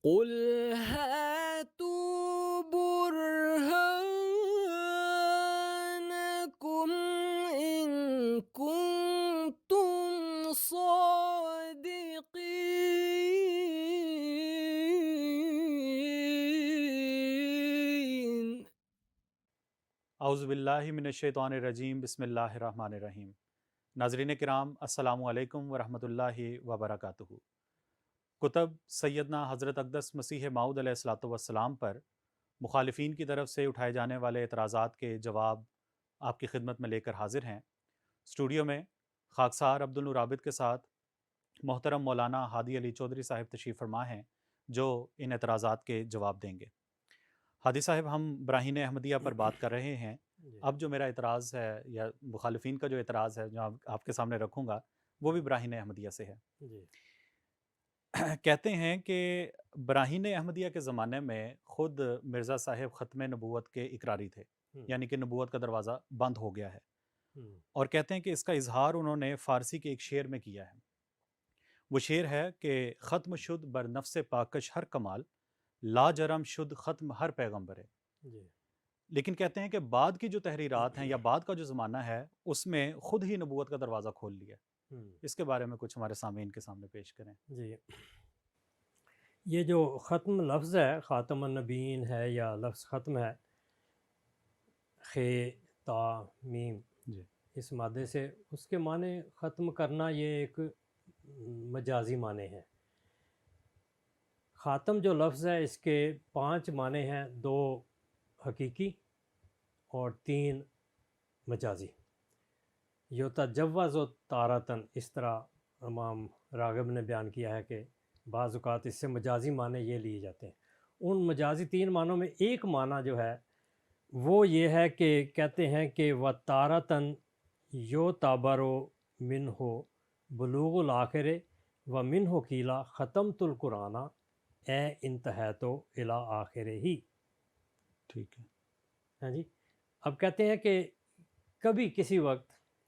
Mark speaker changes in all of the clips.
Speaker 1: قل هاتوا برهانكم إن كنتم صادقين.
Speaker 2: اعوذ باللہ من الشیطان الرجیم، بسم اللہ الرحمن الرحیم۔ ناظرین کرام، السلام علیکم ورحمۃ اللہ وبرکاتہ۔ کتب سیدنا حضرت اقدس مسیح موعود علیہ الصلوۃ والسلام پر مخالفین کی طرف سے اٹھائے جانے والے اعتراضات کے جواب آپ کی خدمت میں لے کر حاضر ہیں۔ اسٹوڈیو میں خاکسار عبدالنور عابد کے ساتھ محترم مولانا ہادی علی چودھری صاحب تشریف فرما ہیں، جو ان اعتراضات کے جواب دیں گے۔ ہادی صاحب، ہم براہین احمدیہ پر بات کر رہے ہیں۔ اب جو میرا اعتراض ہے یا مخالفین کا جو اعتراض ہے جو آپ کے سامنے رکھوں گا، وہ بھی براہین احمدیہ سے ہے۔ کہتے ہیں کہ براہین احمدیہ کے زمانے میں خود مرزا صاحب ختم نبوت کے اقراری تھے، یعنی کہ نبوت کا دروازہ بند ہو گیا ہے، اور کہتے ہیں کہ اس کا اظہار انہوں نے فارسی کے ایک شعر میں کیا ہے۔ وہ شعر ہے کہ ختم شد بر نفس پاکش ہر کمال، لا جرم شد ختم ہر پیغمبر ہے۔ لیکن کہتے ہیں کہ بعد کی جو تحریرات ہیں یا بعد کا جو زمانہ ہے، اس میں خود ہی نبوت کا دروازہ کھول لیا۔ اس کے بارے میں کچھ ہمارے سامعین کے سامنے پیش کریں۔
Speaker 3: جی، یہ جو ختم لفظ ہے، خاتم النبیین ہے یا لفظ ختم ہے، خے تا میم،
Speaker 2: جی،
Speaker 3: اس مادے سے اس کے معنی ختم کرنا یہ ایک مجازی معنی ہے۔ خاتم جو لفظ ہے اس کے 5 معنی ہیں، 2 حقیقی اور 3 مجازی۔ یتجوز و تارتن، اس طرح امام راغب نے بیان کیا ہے کہ بعض اوقات اس سے مجازی معنی یہ لیے جاتے ہیں۔ ان مجازی 3 معنوں میں ایک معنی جو ہے وہ یہ ہے کہ کہتے ہیں کہ و تارتن یو تابرو من ہو بلوغ الآخر و من ہو کیلا ختمت القرآن اے انتہیتو الی آخر ہی۔
Speaker 2: ٹھیک ہے۔
Speaker 3: ہاں جی، اب کہتے ہیں کہ کبھی کسی وقت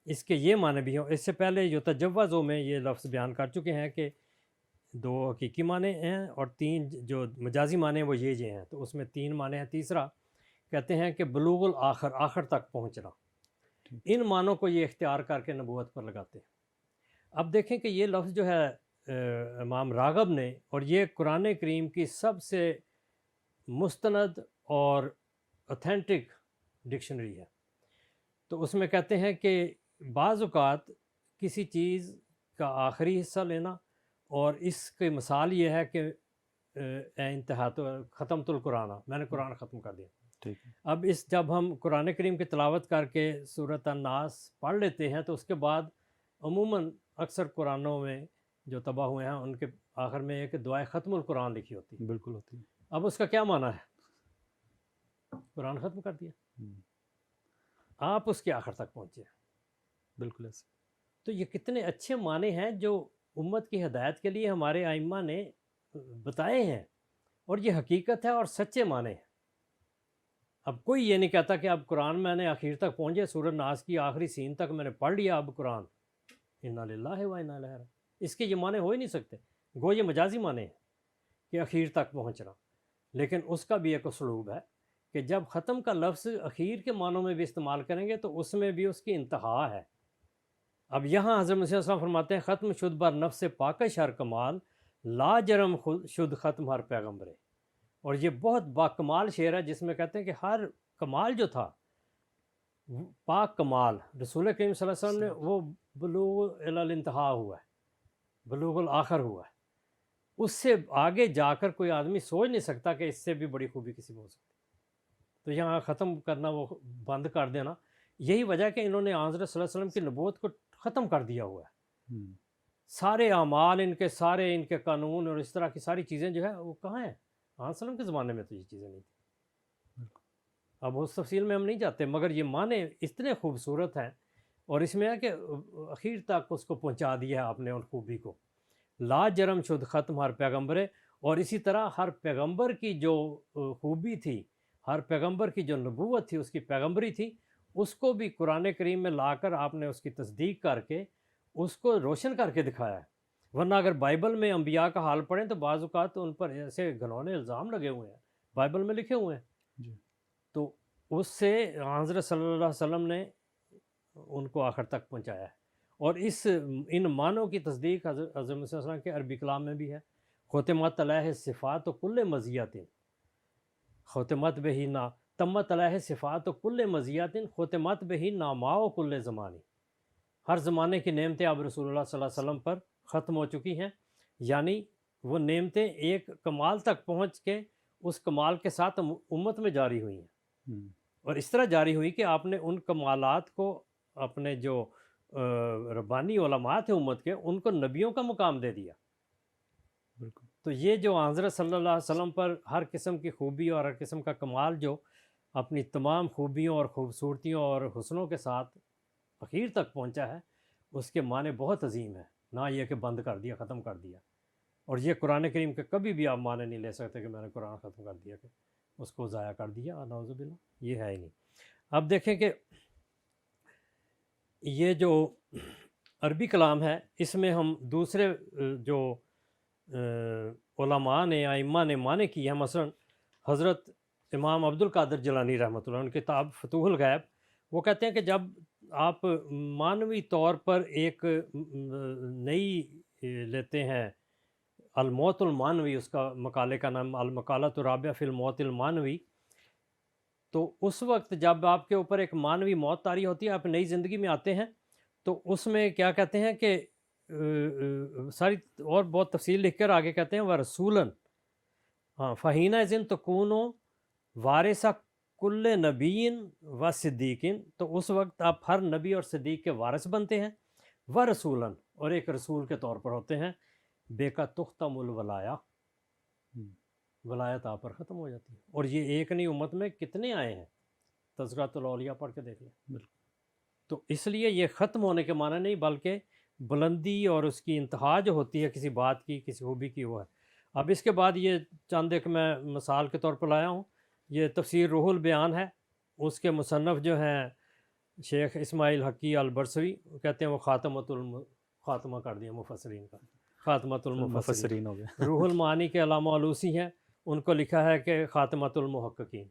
Speaker 3: اس کے یہ معنی بھی ہوں۔ اس سے پہلے جو تجوزوں میں یہ لفظ بیان کر چکے ہیں کہ 2 حقیقی معنی ہیں اور 3 جو مجازی معنی ہیں وہ یہ ہیں، تو اس میں 3 معنی ہیں۔ تیسرا کہتے ہیں کہ بلوغ الآخر، آخر تک پہنچنا۔ ان معنوں کو یہ اختیار کر کے نبوت پر لگاتے ہیں۔ اب دیکھیں کہ یہ لفظ جو ہے امام راغب نے، اور یہ قرآن کریم کی سب سے مستند اور اوتھینٹک ڈکشنری ہے، تو اس میں کہتے ہیں کہ بعض اوقات کسی چیز کا آخری حصہ لینا، اور اس کی مثال یہ ہے کہ اے انتہا تو ختمت القرآن، میں نے قرآن ختم کر دیا۔
Speaker 2: ٹھیک ہے۔
Speaker 3: اب جب ہم قرآن کریم کی تلاوت کر کے سورۃ الناس پڑھ لیتے ہیں تو اس کے بعد عموماً اکثر قرآنوں میں جو تباہ ہوئے ہیں ان کے آخر میں ایک دعائے ختم القرآن لکھی ہوتی ہے۔
Speaker 2: بالکل ہوتی ہے۔
Speaker 3: اب اس کا کیا معنی ہے؟ قرآن ختم کر دیا، آپ اس کے آخر تک پہنچے۔
Speaker 2: بالکل ایسے۔
Speaker 3: تو یہ کتنے اچھے معنی ہیں جو امت کی ہدایت کے لیے ہمارے ائمہ نے بتائے ہیں، اور یہ حقیقت ہے اور سچے معنی ہیں۔ اب کوئی یہ نہیں کہتا کہ اب قرآن میں نے آخر تک پہنچے، سورۃ ناس کی آخری سین تک میں نے پڑھ لیا، اب قرآن انا للہ و انا الیہ راجعون، اس کے یہ معنی ہو ہی نہیں سکتے۔ گو یہ مجازی معنی ہے کہ اخیر تک پہنچنا، لیکن اس کا بھی ایک اسلوب ہے کہ جب ختم کا لفظ اخیر کے معنوں میں بھی استعمال کریں گے تو اس میں بھی اس کی انتہا ہے۔ اب یہاں حضرت مسیح صلی اللہ علیہ وسلم فرماتے ہیں ختم شد بر نفس پاکش ہر کمال، لا جرم شد ختم ہر پیغمبر، اور یہ بہت باکمال شعر ہے جس میں کہتے ہیں کہ ہر کمال جو تھا پاک کمال رسول کریم صلی اللہ علیہ وسلم نے وہ بلوغ الی الانتہا ہوا ہے، بلوغ الآخر ہوا ہے۔ اس سے آگے جا کر کوئی آدمی سوچ نہیں سکتا کہ اس سے بھی بڑی خوبی کسی میں ہو سکتی۔ تو یہاں ختم کرنا، وہ بند کر دینا، یہی وجہ ہے کہ انہوں نے حضرت صلی اللہ علیہ وسلم کی نبوت کو ختم کر دیا ہوا ہے۔ سارے اعمال ان کے قانون اور اس طرح کی ساری چیزیں جو ہے وہ کہاں ہیں؟ حضرت صلی اللہ علیہ وسلم کے زمانے میں تو یہ چیزیں نہیں تھیں۔ اب اس تفصیل میں ہم نہیں جاتے، مگر یہ معنی اتنے خوبصورت ہیں، اور اس میں ہے کہ اخیر تک اس کو پہنچا دیا ہے آپ نے ان خوبی کو۔ لا جرم شد ختم ہر پیغمبر، اور اسی طرح ہر پیغمبر کی جو خوبی تھی، ہر پیغمبر کی جو نبوت تھی، اس کی پیغمبری تھی، اس کو بھی قرآن کریم میں لا کر آپ نے اس کی تصدیق کر کے اس کو روشن کر کے دکھایا ہے۔ ورنہ اگر بائبل میں انبیاء کا حال پڑھیں تو بعض اوقات ان پر ایسے گھنونے الزام لگے ہوئے ہیں، بائبل میں لکھے ہوئے ہیں،
Speaker 2: جی
Speaker 3: تو اس سے حضرت صلی اللہ علیہ وسلم نے ان کو آخر تک پہنچایا ہے۔ اور ان معنوں کی تصدیق حضرت صلی اللہ علیہ وسلم کے عربی کلام میں بھی ہے۔ ختمت علیہ صفات و کل مزیات، ختمت بہی نا تمت علیہ صفات و کل مزیات ختمت بہی ناماء و کل زمانی، ہر زمانے کی نعمتیں اب رسول اللہ صلی اللہ علیہ وسلم پر ختم ہو چکی ہیں، یعنی وہ نعمتیں ایک کمال تک پہنچ کے اس کمال کے ساتھ امت میں جاری ہوئی ہیں،
Speaker 2: ہم،
Speaker 3: اور اس طرح جاری ہوئی کہ آپ نے ان کمالات کو اپنے جو ربانی علماء تھے امت کے، ان کو نبیوں کا مقام دے دیا۔
Speaker 2: بالکل
Speaker 3: تو یہ جو حضرت صلی اللہ علیہ وسلم پر ہر قسم کی خوبی اور ہر قسم کا کمال جو اپنی تمام خوبیوں اور خوبصورتیوں اور حسنوں کے ساتھ اخیر تک پہنچا ہے، اس کے معنی بہت عظیم ہے، نہ یہ کہ بند کر دیا، ختم کر دیا۔ اور یہ قرآن کریم کے کبھی بھی آپ معنی نہیں لے سکتے کہ میں نے قرآن ختم کر دیا، کہ اس کو ضائع کر دیا، نعوذ باللہ، یہ ہے ہی نہیں۔ اب دیکھیں کہ یہ جو عربی کلام ہے، اس میں ہم دوسرے جو علماء نے، ائمہ نے معنی کی ہے، مثلا حضرت امام عبد القادر جیلانی رحمۃ اللہ، ان کی کتاب فتوح الغیب، وہ کہتے ہیں کہ جب آپ معنوی طور پر ایک نئی لیتے ہیں الموت المانوی، اس کا مقالے کا نام المقالۃ الرابعہ فی الموت المانوی، تو اس وقت جب آپ کے اوپر ایک مانوی موت طاری ہوتی ہے، آپ نئی زندگی میں آتے ہیں، تو اس میں کیا کہتے ہیں کہ ساری اور بہت تفصیل لکھ کر آگے کہتے ہیں وہ رسولاً، ہاں، فہینہ ذن تکونو وارثہ کل نبین و صدیقین، تو اس وقت آپ ہر نبی اور صدیق کے وارث بنتے ہیں، و رسولاً، اور ایک رسول کے طور پر ہوتے ہیں، بے کا تختم الولایا،
Speaker 2: ہم،
Speaker 3: ولایت آپ پر ختم ہو جاتی ہے۔ اور یہ ایک نہیں، امت میں کتنے آئے ہیں، تذکرۃ الاولیاء پڑھ کے دیکھ لیں۔
Speaker 2: بالکل
Speaker 3: تو اس لیے یہ ختم ہونے کے معنی نہیں، بلکہ بلندی اور اس کی انتہا جو ہوتی ہے کسی بات کی، کسی خوبی کی، وہ ہے۔ اب اس کے بعد یہ چند ایک میں مثال کے طور پر لایا ہوں، یہ تفسیر روح البیان ہے، اس کے مصنف جو ہیں شیخ اسماعیل حقی البرسوی، کہتے ہیں وہ خاتمہ کر دیا مفسرین کا، خاتمۃ المفسرین۔
Speaker 2: مفسرین ہو گئے
Speaker 3: روح المعانی کے علامہ علوسی ہیں، ان کو لکھا ہے کہ خاتمۃ المحققین۔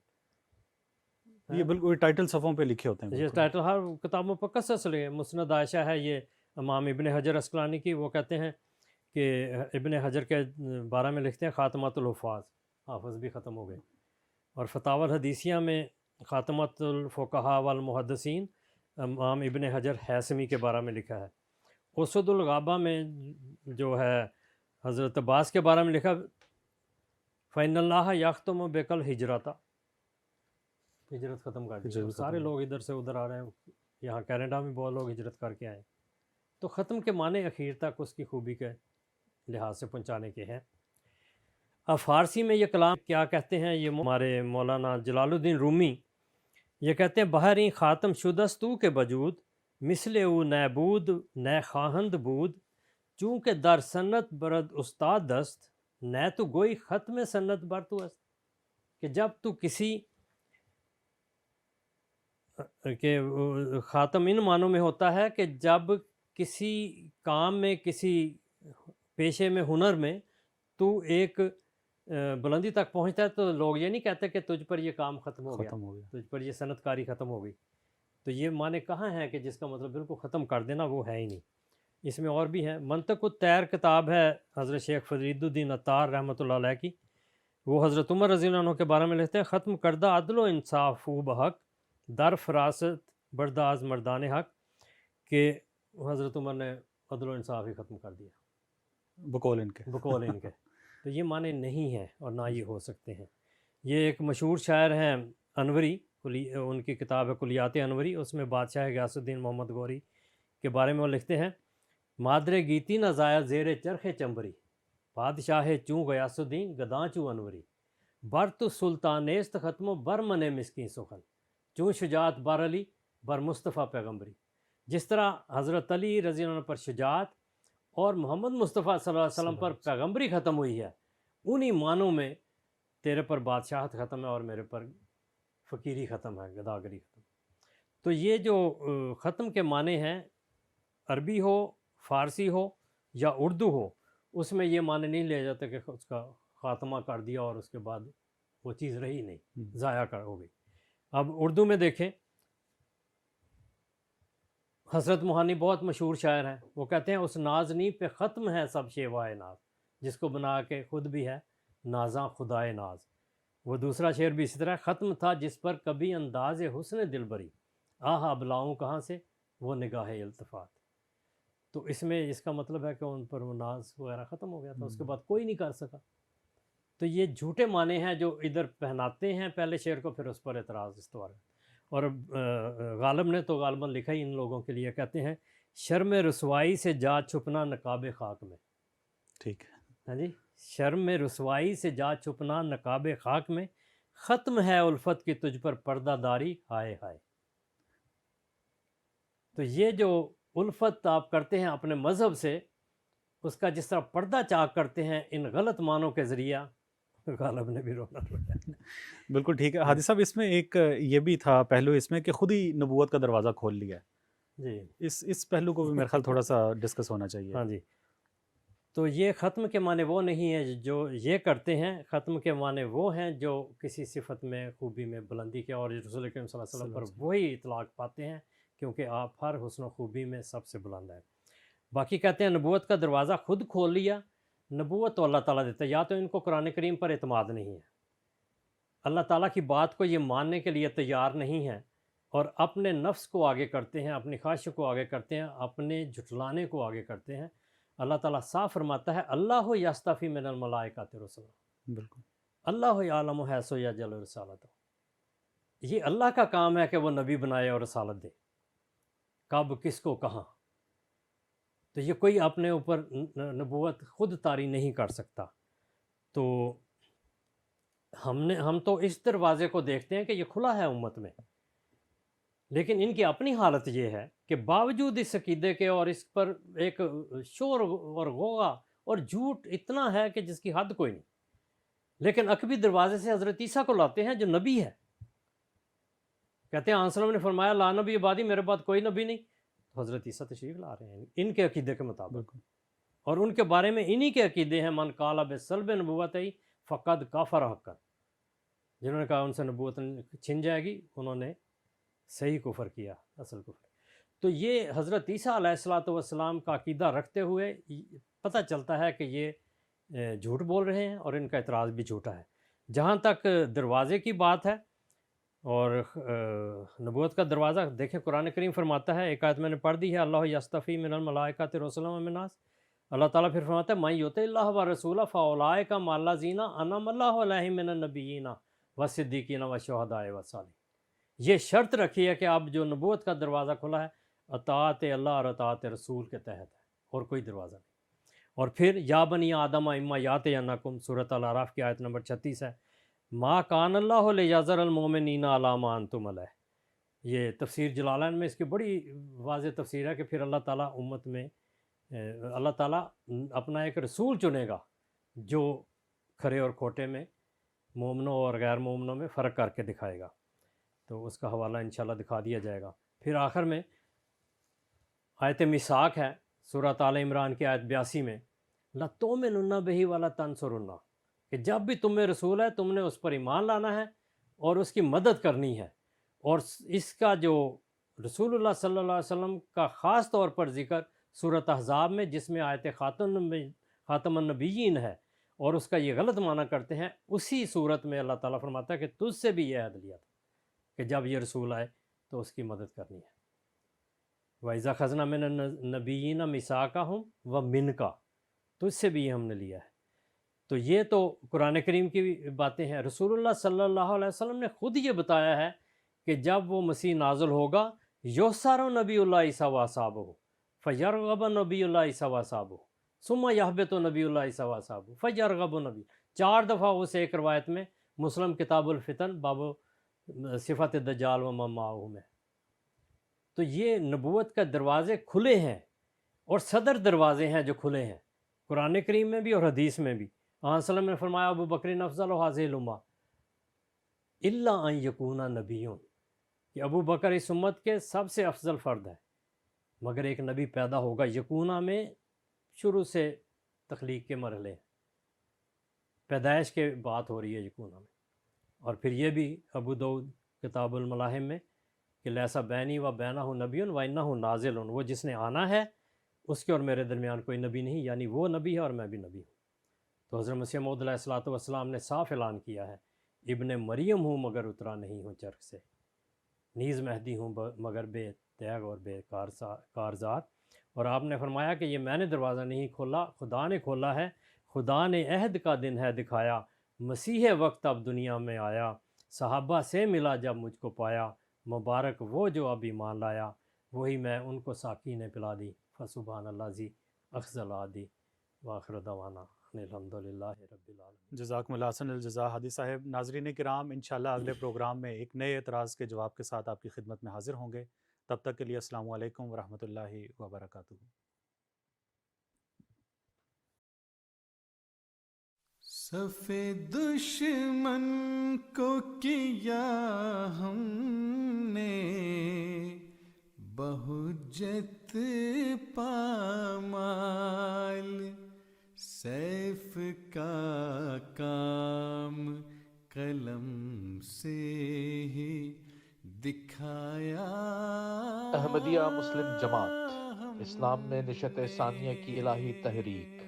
Speaker 2: یہ بالکل ٹائٹل صفحوں پہ لکھے ہوتے ہیں،
Speaker 3: یہ
Speaker 2: بالکل
Speaker 3: ٹائٹل ہر کتابوں پر کثرت سے لگے۔ مسند عائشہ ہے یہ امام ابن حجر اسقلانی کی، وہ کہتے ہیں کہ ابن حجر کے بارے میں لکھتے ہیں خاتمۃ الحفاظ، حافظ بھی ختم ہو گئے۔ اور فتاوی الحدیثیہ میں خاتمۃ الفقہاء والمحدثین امام ابن حجر حیثمی کے بارے میں لکھا ہے۔ اسد الغابہ میں جو ہے حضرت عباس کے بارے میں لکھا، فَإِنَّ اللَّهَ يَخْتُمُ بِكَ الْهِجْرَةَ، ہجرت ختم کر دی،
Speaker 2: ہجرت
Speaker 3: اور
Speaker 2: ختم
Speaker 3: سارے
Speaker 2: ہو
Speaker 3: لوگ ادھر سے ادھر آ رہے ہیں، یہاں کینیڈا میں بہت لوگ ہجرت کر کے آئے، تو ختم کے معنی اخیر تک اس کی خوبی کے لحاظ سے پہنچانے کے ہیں۔ اب فارسی میں یہ کلام کیا کہتے ہیں، یہ ہمارے مولانا جلال الدین رومی یہ کہتے ہیں، بہریں خاتم شدستو کے بجود مثل او نہ بود نہ خواہند بود، چونکہ در سنت برد استاد دست نہ تو گوئی ختم سنت بر تو است، کہ جب تو کسی کہ خاتم ان معنوں میں ہوتا ہے کہ جب کسی کام میں، کسی پیشے میں، ہنر میں تو ایک بلندی تک پہنچتا ہے، تو لوگ یہ نہیں کہتے کہ تجھ پر یہ کام ختم ہو گیا،
Speaker 2: ختم ہو گیا۔
Speaker 3: تجھ پر یہ صنعت کاری ختم ہو گئی۔ تو یہ معنی کہاں ہے کہ جس کا مطلب بالکل ختم کر دینا، وہ ہے ہی نہیں۔ اس میں اور بھی ہیں۔ منطق الطیر کتاب ہے حضرت شیخ فرید الدین عطار رحمۃ اللہ علیہ کی، وہ حضرت عمر رضی اللہ عنہ کے بارے میں لکھتے ہیں، ختم کردہ عدل و انصاف و بحق در فراست برداز مردان حق، کہ حضرت عمر نے عدل و انصاف ہی ختم کر دیا
Speaker 2: بقول ان کے
Speaker 3: بقول ان کے۔ تو یہ معنی نہیں ہے اور نہ یہ ہو سکتے ہیں۔ یہ ایک مشہور شاعر ہیں انوری، ان کی کتاب ہے کلیات انوری، اس میں بادشاہ غیاث الدین محمد غوری کے بارے میں وہ لکھتے ہیں، مادر گیتی نہ زایا زیر چرخ چمبری، بادشاہ چوں غیاث الدین گداں چوں انوری، بر تو سلطانیست ختم و بر من مسکین سخن، چوں شجاعت بر علی بر مصطفیٰ پیغمبری۔ جس طرح حضرت علی رضی اللہ عنہ پر شجاعت اور محمد مصطفیٰ صلی اللہ علیہ وسلم پر پیغمبری ختم ہوئی ہے، انہی معنوں میں تیرے پر بادشاہت ختم ہے اور میرے پر فقیری ختم ہے، گداگری ختم۔ تو یہ جو ختم کے معنی ہیں، عربی ہو، فارسی ہو، یا اردو ہو، اس میں یہ معنی نہیں لیا جاتا کہ اس کا خاتمہ کر دیا اور اس کے بعد وہ چیز رہی نہیں، ضائع کر ہو گئی۔ اب اردو میں دیکھیں، حضرت موہانی بہت مشہور شاعر ہیں، وہ کہتے ہیں اس نازنی پہ ختم ہے سب شیوائے ناز، جس کو بنا کے خود بھی ہے نازاں خدائے ناز۔ وہ دوسرا شعر بھی اسی طرح، ختم تھا جس پر کبھی انداز حسن دل بری، آہا اب لاؤں کہاں سے وہ نگاہ التفات۔ تو اس میں اس کا مطلب ہے کہ ان پر وہ ناز وغیرہ ختم ہو گیا تھا، اس کے بعد کوئی نہیں کر سکا۔ تو یہ جھوٹے معنی ہیں جو ادھر پہناتے ہیں پہلے شعر کو، پھر اس پر اعتراض استوار ہے۔ اور غالب نے تو غالباً لکھا ہی ان لوگوں کے لیے، کہتے ہیں شرم رسوائی سے جا چھپنا نقاب خاک میں۔
Speaker 2: ٹھیک ہے،
Speaker 3: ہاں جی، شرم رسوائی سے جا چھپنا نقاب خاک میں، ختم ہے الفت کی تجھ پر پردہ داری ہائے ہائے۔ تو یہ جو الفت آپ کرتے ہیں اپنے مذہب سے، اس کا جس طرح پردہ چاک کرتے ہیں ان غلط معنوں کے ذریعہ، غالب نے بھی رونا رویا۔
Speaker 2: بالکل ٹھیک ہے حادی صاحب۔ اس میں ایک یہ بھی تھا پہلو اس میں کہ خود ہی نبوت کا دروازہ کھول لیا ہے،
Speaker 3: جی
Speaker 2: اس پہلو کو بھی میرے خیال تھوڑا سا ڈسکس ہونا چاہیے۔
Speaker 3: ہاں جی، تو یہ ختم کے معنی وہ نہیں ہیں جو یہ کرتے ہیں، ختم کے معنی وہ ہیں جو کسی صفت میں، خوبی میں بلندی کے، اور رسول اکرم صلی اللہ علیہ وسلم پر وہی اطلاق پاتے ہیں، کیونکہ آپ ہر حسن و خوبی میں سب سے بلند ہیں۔ باقی کہتے ہیں نبوت کا دروازہ خود کھول لیا، نبوت تو اللہ تعالیٰ دیتا ہے، یا تو ان کو قرآن کریم پر اعتماد نہیں ہے، اللہ تعالیٰ کی بات کو یہ ماننے کے لیے تیار نہیں ہے، اور اپنے نفس کو آگے کرتے ہیں، اپنی خواہش کو آگے کرتے ہیں، اپنے جھٹلانے کو آگے کرتے ہیں۔ اللہ تعالیٰ صاف فرماتا ہے اللہ یستفی من الملائکۃ رسلا،
Speaker 2: بالکل
Speaker 3: اللہ یعلم حیث یجعل رسالتہ۔ یہ اللہ کا کام ہے کہ وہ نبی بنائے اور رسالت دے، کب کس کو کہاں۔ تو یہ کوئی اپنے اوپر نبوت خود طاری نہیں کر سکتا۔ تو ہم تو اس دروازے کو دیکھتے ہیں کہ یہ کھلا ہے امت میں، لیکن ان کی اپنی حالت یہ ہے کہ باوجود اس عقیدے کے اور اس پر ایک شور اور غوغا اور جھوٹ اتنا ہے کہ جس کی حد کوئی نہیں، لیکن عقبی دروازے سے حضرت عیسیٰ کو لاتے ہیں جو نبی ہے۔ کہتے ہیں آنسلم نے فرمایا لا نبی بعدی، میرے بعد کوئی نبی نہیں، تو حضرت عیسیٰ تشریف لا رہے ہیں ان کے عقیدے کے مطابق، اور ان کے بارے میں انہی کے عقیدے ہیں، من قال بسلب نبوتہ فقد کفر حقا، جنہوں نے کہا ان سے نبوت چھن جائے گی، انہوں نے صحیح کفر کیا، اصل کفر۔ تو یہ حضرت عیسیٰ علیہ السلام کا عقیدہ رکھتے ہوئے پتہ چلتا ہے کہ یہ جھوٹ بول رہے ہیں، اور ان کا اعتراض بھی جھوٹا ہے۔ جہاں تک دروازے کی بات ہے اور نبوت کا دروازہ، دیکھیں قرآن کریم فرماتا ہے، ایک آیت میں نے پڑھ دی ہے، اللہ یستفی من الملائکۃ رسلا ومن الناس، اللہ تعالیٰ پھر فرماتا ہے من یطع اللہ ورسولہ فاولئک مع الذین انعم اللہ علیہم من النبیین والصدیقین والشہداء والصالحین۔ یہ شرط رکھی ہے کہ اب جو نبوت کا دروازہ کھلا ہے اطاعت اللہ اور اطاعت رسول کے تحت ہے، اور کوئی دروازہ نہیں۔ اور پھر یا بنی آدم اما یاتینکم، سورۃ الاعراف کی آیت نمبر 36 ہے، ما کان اللہ لیذر المؤمنین علی ما انتم علیہ۔ یہ تفسیر جلالین میں اس کی بڑی واضح تفسیر ہے کہ پھر اللہ تعالیٰ امت میں اللہ تعالیٰ اپنا ایک رسول چنے گا جو کھرے اور کھوٹے میں، مومنوں اور غیر مومنوں میں فرق کر کے دکھائے گا، تو اس کا حوالہ انشاءاللہ دکھا دیا جائے گا۔ پھر آخر میں آیت میثاق ہے سورۃ آل عمران کی آیت 82 میں، لَتُؤْمِنُنَّ بِهِ وَلَتَنْصُرُنَّهُ، کہ جب بھی تم میں رسول ہے تم نے اس پر ایمان لانا ہے اور اس کی مدد کرنی ہے۔ اور اس کا جو رسول اللہ صلی اللہ علیہ وسلم کا خاص طور پر ذکر سورۃ احزاب میں، جس میں آیت خاتم النبیین ہے، اور اس کا یہ غلط معنی کرتے ہیں، اسی صورت میں اللہ تعالیٰ فرماتا ہے کہ تجھ سے بھی یہ عہد لیا تھا کہ جب یہ رسول آئے تو اس کی مدد کرنی ہے۔ وَإِذَا خَذْنَا مِنَ النَّبِيِّينَ مِيثَاقَهُمْ وَمِنْكَ، تجھ سے بھی یہ ہم نے لیا ہے۔ تو یہ تو قرآن کریم کی باتیں ہیں۔ رسول اللہ صلی اللہ علیہ وسلم نے خود یہ بتایا ہے کہ جب وہ مسیح نازل ہوگا، یُحْشَرُ نبی اللہ عیسیٰ وَأَصْحَابُهُ فَيَرْغَبُ نبی اللہ عیسیٰ وَأَصْحَابُهُ ثُمَّ يَهْبِطُ نبی اللہ عیسیٰ وَأَصْحَابُهُ فَيَرْغَبُ نبی، 4 دفعہ اس ایک روایت میں مسلم کتاب الفتن باب صفت الدجال و من معه میں۔ تو یہ نبوت کا دروازے کھلے ہیں، اور صدر دروازے ہیں جو کھلے ہیں قرآن کریم میں بھی اور حدیث میں بھی۔ آن وسلم نے فرمایا ابو بکر افضل هذه الامہ الا ان یکون نبی، کہ ابو بکر اس امت کے سب سے افضل فرد ہے، مگر ایک نبی پیدا ہوگا۔ یکونہ میں شروع سے تخلیق کے مرحلے ہیں، پیدائش کے بات ہو رہی ہے یکون میں. اور پھر یہ بھی ابو داؤد کتاب الملاحم میں کہ لیسا بینی و بینہ نبی و انہ نازل، وہ جس نے آنا ہے اس کے اور میرے درمیان کوئی نبی نہیں، یعنی وہ نبی ہے اور میں بھی نبی ہوں. تو حضرت مسیح موعود علیہ الصلوۃ والسلام نے صاف اعلان کیا ہے، ابن مریم ہوں مگر اترا نہیں ہوں چرخ سے، نیز مہدی ہوں مگر بے تیغ اور بے کارزار. اور آپ نے فرمایا کہ یہ میں نے دروازہ نہیں کھولا، خدا نے کھولا ہے، خدا نے عہد کا دن ہے دکھایا، مسیح وقت اب دنیا میں آیا، صحابہ سے ملا جب مجھ کو پایا، مبارک وہ جو اب ایمان لایا، وہی میں ان کو ساقی نے پلا دی، فسبحان اللہ زی اخذل عادی واخر دعوانا الحمد للہ رب العالمین.
Speaker 2: جزاکم اللہ حسن الجزا حادی صاحب. ناظرین کرام، انشاءاللہ اگلے پروگرام میں ایک نئے اعتراض کے جواب کے ساتھ آپ کی خدمت میں حاضر ہوں گے. تب تک کے لیے السلام علیکم ورحمۃ اللہ وبرکاتہ.
Speaker 1: صف دشمن کو کیا ہم نے بہجت پامال، سیف کا کام قلم سے ہی دکھایا.
Speaker 4: احمدیہ مسلم جماعت اسلام میں نشت ثانیہ کی الہی تحریک